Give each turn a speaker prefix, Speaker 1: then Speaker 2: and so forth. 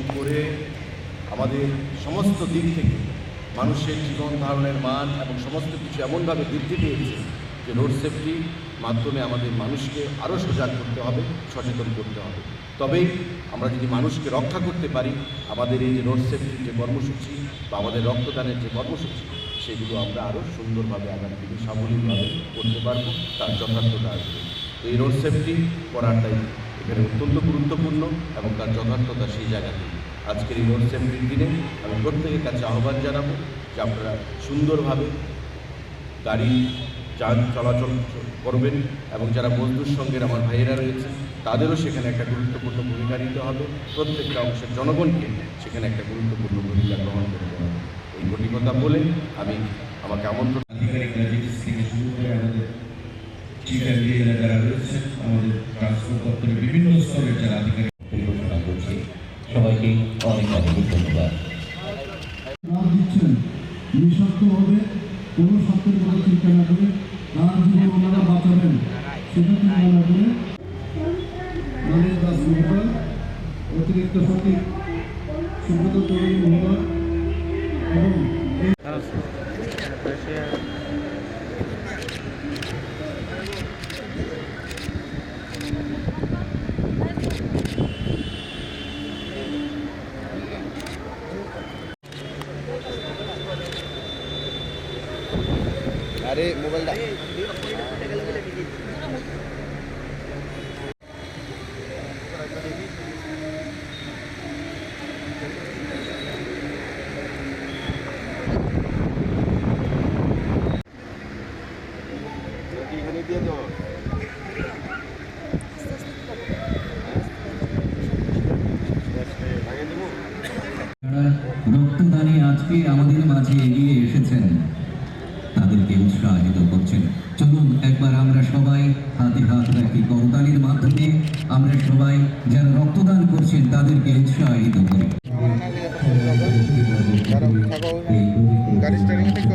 Speaker 1: শুরু করে আমাদের সমস্ত দিক থেকে মানুষের জীবন ধারণের মান এবং সমস্ত কিছু এমনভাবে বৃদ্ধি পেয়েছে যে রোড সেফটির মাধ্যমে আমাদের মানুষকে আরও সজাগ করতে হবে, সচেতন করতে হবে। তবেই আমরা যদি মানুষকে রক্ষা করতে পারি, আমাদের এই যে রোড সেফটির যে কর্মসূচি বা আমাদের রক্তদানের যে কর্মসূচি, সেগুলো আমরা আরও সুন্দরভাবে আগামী দিনে সাবলীলভাবে করতে পারবো, তার যথার্থতা আসবে। তো এই রোড সেফটি করাটাই এখানে অত্যন্ত গুরুত্বপূর্ণ এবং তার যথার্থতা সেই জায়গাতেই। আজকের এই রোড সেফটির দিনে আমি প্রত্যেকের কাছে আহ্বান জানাবো যে আপনারা সুন্দরভাবে গাড়ি যান চলাচল করবেন এবং যারা মজদুর সঙ্গের আমার ভাইয়েরা রয়েছে তাদেরও সেখানে একটা গুরুত্বপূর্ণ ভূমিকা নিতে হবে। প্রত্যেকটা অংশের জনগণকে সেখানে একটা গুরুত্বপূর্ণ ভূমিকা গ্রহণ করতে হবে। এই কোটি কথা বলে আমি আমাকে আমন্ত্রণ
Speaker 2: থেকে শুরু করে আমাদের চিফ এমডিএরা যারা রয়েছেন, আমাদের ট্রান্সপোর্ট দপ্তরের বিভিন্ন স্তরের যারা আধিকারিক
Speaker 3: পরিঘোষণা করছি। সবাইকে অনেক অনেক ধন্যবাদ।
Speaker 4: দিচ্ছেন নিঃস্বার্থভাবে কোনো স্বার্থের কথা চিন্তা না করে তার জীবন ওনারা বাঁচাবেন সেটা চিন্তা না করে মাননীয় দাস মহোদয়, অতিরিক্ত সচিব সুব্রত তরুণী মহোদয় এবং
Speaker 5: अरे मोबाइल दा দিয়ে দাও
Speaker 3: রক্তদানে আজকে আমাদের মাঝে এগিয়ে এসেছেন, তাদেরকে উৎসাহিত করছেন। চলুন একবার আমরা সবাই হাতে হাত রাখি, করতালির মাধ্যমে আমরা সবাই যারা রক্তদান করছেন তাদেরকে উৎসাহিত করি।
Speaker 5: গাড়ি স্টারিং ঠিক